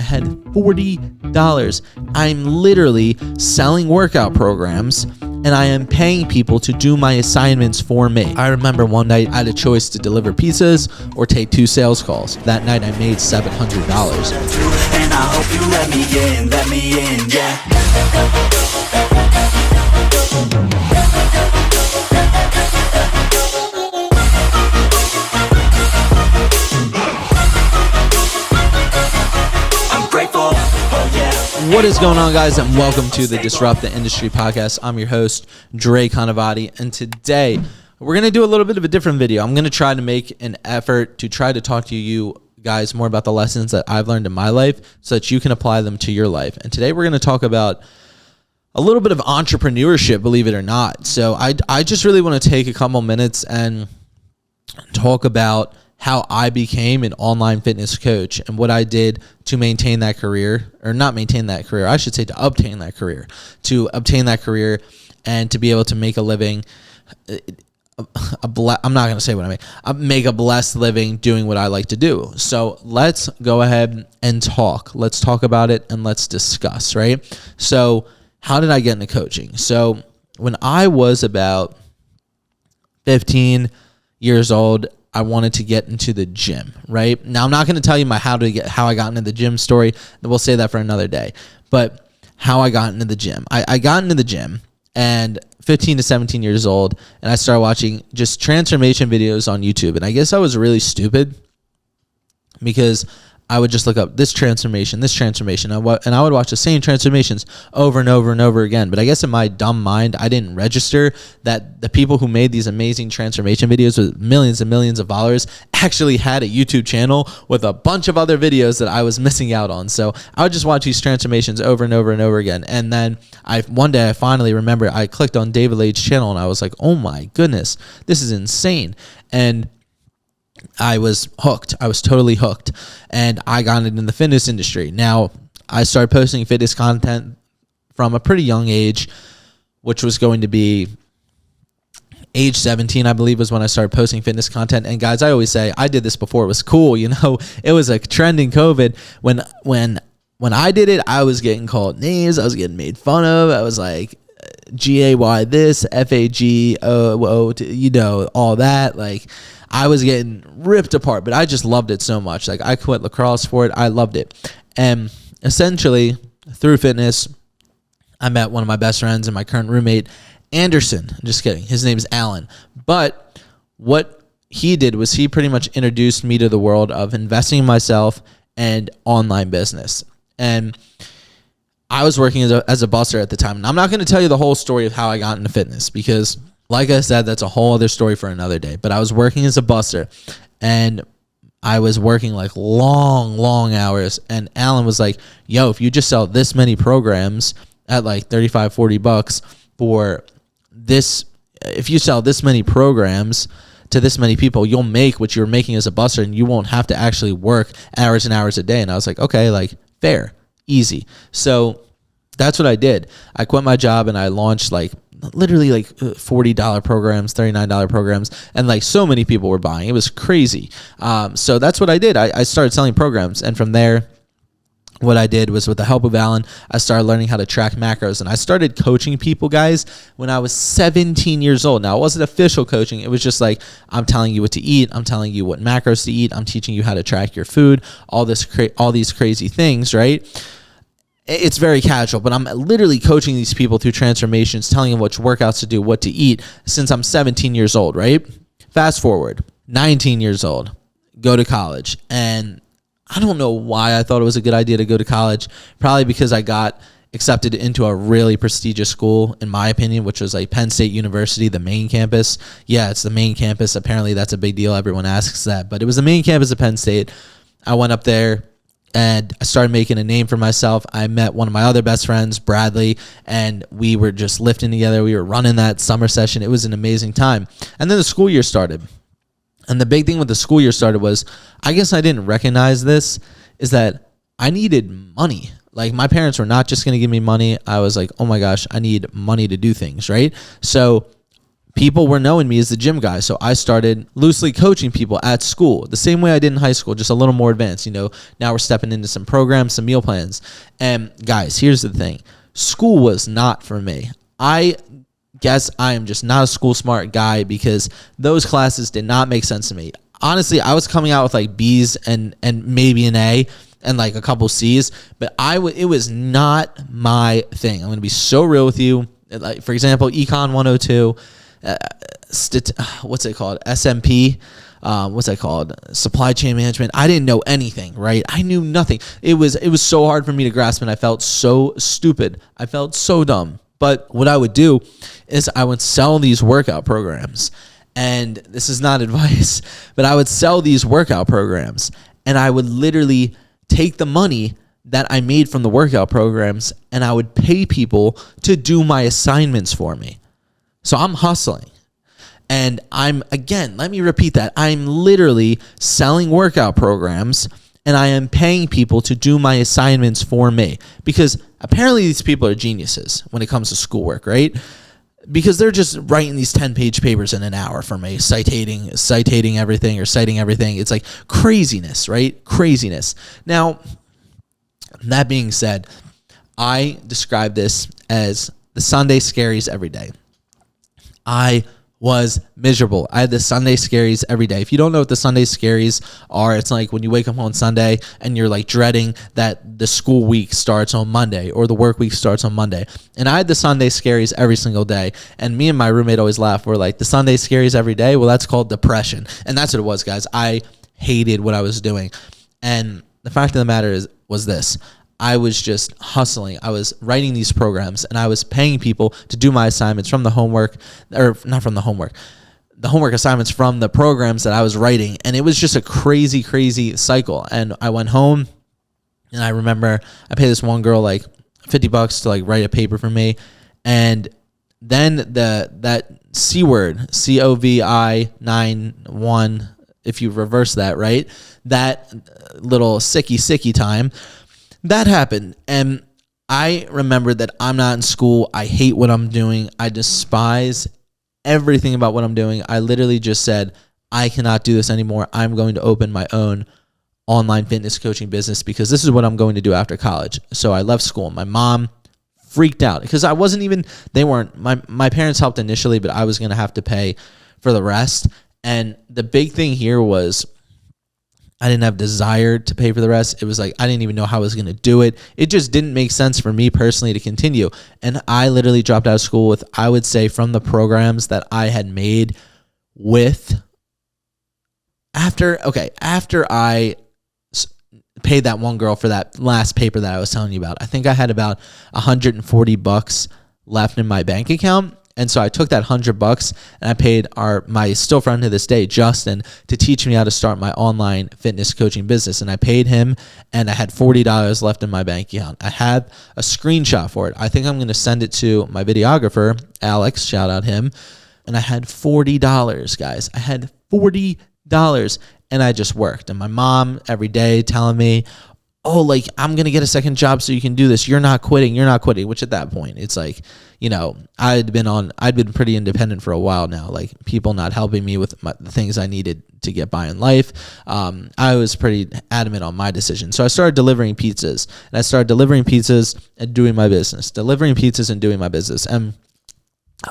had $40. I'm literally selling workout programs and I am paying people to do my assignments for me. I remember one night I had a choice to deliver pizzas or take 2 sales calls. That night I made $700. And I hope you let me in, yeah. What is going on, guys, and welcome to the Disrupt the Industry podcast. I'm your host, Dre Canavati, and today we're going to do a little bit of a different video. I'm going to try to make an effort to try to talk to you guys more about the lessons that I've learned in my life so that you can apply them to your life. And today we're going to talk about a little bit of entrepreneurship, believe it or not. So I just really want to take a couple minutes and talk about how I became an online fitness coach and what I did to maintain that career, or not maintain that career, I should say to obtain that career, and to be able to make a living. I'm not going to say what I mean. Make a blessed living doing what I like to do. So let's go ahead and talk. Let's talk about it and let's discuss, right? So how did I get into coaching? So when I was about 15 years old, I wanted to get into the gym, right? Now, I'm not going to tell you my how I got into the gym story. We'll say that for another day. But how I got into the gym. I got into the gym and 15 to 17 years old, and I started watching just transformation videos on YouTube. And I guess I was really stupid because I would just look up this transformation, and I would watch the same transformations over and over and over again. But I guess in my dumb mind, I didn't register that the people who made these amazing transformation videos with millions and millions of followers actually had a YouTube channel with a bunch of other videos that I was missing out on. So I would just watch these transformations over and over and over again. And then one day I finally remember I clicked on David Lade's channel and I was like, oh my goodness, this is insane. And I was hooked. I was totally hooked. And I got into the fitness industry. Now, I started posting fitness content from a pretty young age, which was going to be age 17, I believe, was when I started posting fitness content. And guys, I always say I did this before it was cool. You know, it was a trend in COVID. When I did it, I was getting called names. I was getting made fun of. I was like, GAY this, FAGO, you know, all that. Like, I was getting ripped apart, but I just loved it so much. Like, I quit lacrosse for it. I loved it. And essentially, through fitness, I met one of my best friends and my current roommate, Anderson. Just kidding. His name is Alan. But what he did was he pretty much introduced me to the world of investing in myself and online business. And I was working as a busser at the time. And I'm not going to tell you the whole story of how I got into fitness because, like I said, that's a whole other story for another day. But I was working as a busser, and I was working like long hours. And Alan was like, yo, if you just sell this many programs at like $35, $40 for this, if you sell this many programs to this many people, you'll make what you were making as a busser, and you won't have to actually work hours and hours a day. And I was like, okay, like fair, easy. So that's what I did. I quit my job and I launched like literally like $40 programs, $39 programs, and like so many people were buying. It was crazy. So that's what I did. I started selling programs, and from there, what I did was, with the help of Alan, I started learning how to track macros, and I started coaching people, guys, when I was 17 years old. Now, it wasn't official coaching. It was just like, I'm telling you what to eat. I'm telling you what macros to eat. I'm teaching you how to track your food, all these crazy things, right? It's very casual, but I'm literally coaching these people through transformations, telling them which workouts to do, what to eat, since I'm 17 years old, right? Fast forward, 19 years old, go to college. And I don't know why I thought it was a good idea to go to college. Probably because I got accepted into a really prestigious school, in my opinion, which was like Penn State University, the main campus. Yeah, it's the main campus. Apparently that's a big deal. Everyone asks that, but it was the main campus of Penn State. I went up there and I started making a name for myself. I met one of my other best friends, Bradley, and we were just lifting together. We were running that summer session. It was an amazing time. And then the school year started. And the big thing with the school year started was, I guess I didn't recognize this, is that I needed money. Like, my parents were not just going to give me money. I was like, oh my gosh, I need money to do things, right? So people were knowing me as the gym guy. So I started loosely coaching people at school the same way I did in high school, just a little more advanced. Now we're stepping into some programs, some meal plans. And guys, here's the thing. School was not for me. I guess I am just not a school smart guy because those classes did not make sense to me. Honestly, I was coming out with like B's and maybe an A and like a couple C's, but it was not my thing. I'm going to be so real with you. Like, for example, Econ 102, what's it called? SMP. What's that called? Supply chain management. I didn't know anything, right? I knew nothing. It was so hard for me to grasp, and I felt so stupid. I felt so dumb. But what I would do is I would sell these workout programs. And this is not advice, but I would sell these workout programs, and I would literally take the money that I made from the workout programs and I would pay people to do my assignments for me. So I'm hustling. And let me repeat that. I'm literally selling workout programs and I am paying people to do my assignments for me, because apparently these people are geniuses when it comes to schoolwork, right? Because they're just writing these 10-page papers in an hour for me, citing everything or citing everything. It's like craziness, right? Craziness. Now, that being said, I describe this as the Sunday scaries every day. I was miserable. I had the Sunday scaries every day. If you don't know what the Sunday scaries are, it's like when you wake up on Sunday and you're like dreading that the school week starts on Monday or the work week starts on Monday. And I had the Sunday scaries every single day. And me and my roommate always laugh. We're like, the Sunday scaries every day? Well, that's called depression. And that's what it was, guys. I hated what I was doing. And the fact of the matter was this. I was just hustling. I was writing these programs and I was paying people to do my assignments from the homework, or not from the homework assignments from the programs that I was writing. And it was just a crazy, crazy cycle. And I went home and I remember I paid this one girl like $50 to like write a paper for me. And then that C word, COVID-91, if you reverse that, right? That little sicky time, that happened. And I remember that I'm not in school. I hate what I'm doing. I despise everything about what I'm doing. I literally just said, I cannot do this anymore. I'm going to open my own online fitness coaching business because this is what I'm going to do after college. So I left school. My mom freaked out because I wasn't even, my parents helped initially, but I was going to have to pay for the rest. And the big thing here was I didn't have desire to pay for the rest. It was like I didn't even know how I was going to do it. It just didn't make sense for me personally to continue. And I literally dropped out of school with, I would say, from the programs that I had made after I paid that one girl for that last paper that I was telling you about. I think I had about $140 left in my bank account. And so I took that $100 and I paid my still friend to this day, Justin, to teach me how to start my online fitness coaching business. And I paid him and I had $40 left in my bank account. I have a screenshot for it. I think I'm going to send it to my videographer, Alex, shout out him. And I had $40, guys. I had $40 and I just worked. And my mom every day telling me, oh, like, I'm going to get a second job so you can do this. You're not quitting. Which at that point, it's like, I'd been pretty independent for a while now, like people not helping me with the things I needed to get by in life. I was pretty adamant on my decision. So I started delivering pizzas and doing my business, And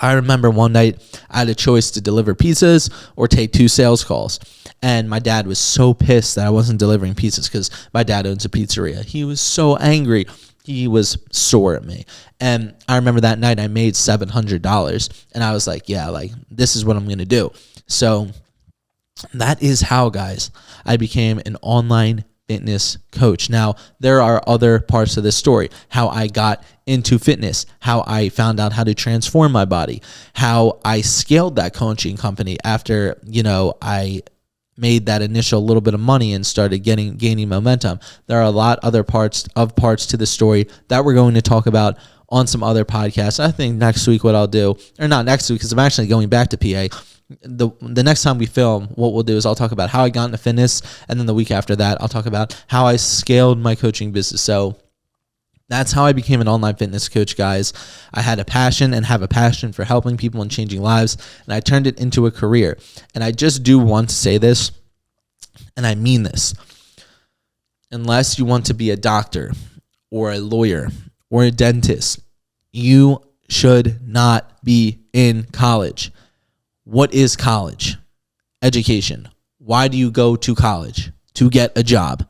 I remember one night I had a choice to deliver pizzas or take 2 sales calls. And my dad was so pissed that I wasn't delivering pizzas because my dad owns a pizzeria. He was so angry. He was sore at me. And I remember that night I made $700. And I was like, yeah, like this is what I'm going to do. So that is how, guys, I became an online fitness coach. Now, there are other parts of this story, how I got into fitness, how I found out how to transform my body, how I scaled that coaching company after, I made that initial little bit of money and started gaining momentum. There are a lot other parts to the story that we're going to talk about on some other podcasts. I think next week what I'll do, or not next week because I'm actually going back to PA. The next time we film, what we'll do is I'll talk about how I got into fitness, and then the week after that, I'll talk about how I scaled my coaching business. So That's how I became an online fitness coach, guys. I had a passion and have a passion for helping people and changing lives, and I turned it into a career. And I just do want to say this, and I mean this. Unless you want to be a doctor or a lawyer or a dentist, you should not be in college. What is college? Education. Why do you go to college? To get a job.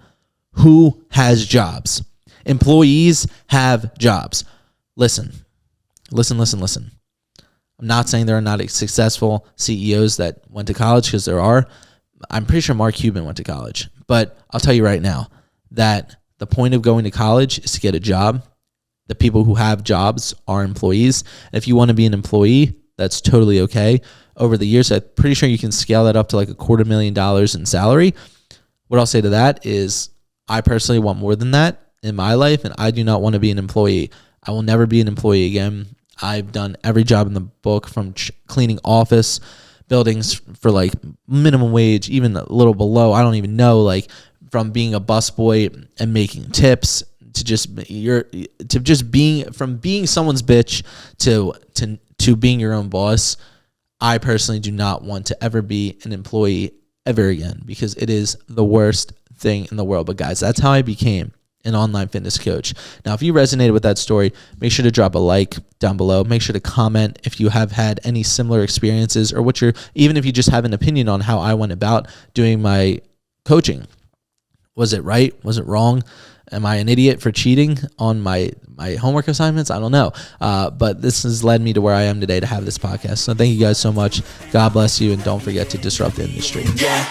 Who has jobs? Employees have jobs. Listen. I'm not saying there are not successful CEOs that went to college, because there are. I'm pretty sure Mark Cuban went to college. But I'll tell you right now that the point of going to college is to get a job. The people who have jobs are employees. And if you want to be an employee, that's totally okay. Over the years, I'm pretty sure you can scale that up to like $250,000 in salary. What I'll say to that is I personally want more than that in my life, and I do not want to be an employee. I will never be an employee again. I've done every job in the book, from cleaning office buildings for like minimum wage, even a little below. I don't even know, like from being a busboy and making tips to just being someone's bitch to being your own boss. I personally do not want to ever be an employee ever again, because it is the worst thing in the world. But guys, that's how I became an online fitness coach. Now, if you resonated with that story, make sure to drop a like down below. Make sure to comment if you have had any similar experiences, or even if you just have an opinion on how I went about doing my coaching. Was it right? Was it wrong? Am I an idiot for cheating on my homework assignments? I don't know. But this has led me to where I am today to have this podcast. So thank you guys so much. God bless you. And don't forget to disrupt the industry. Yeah.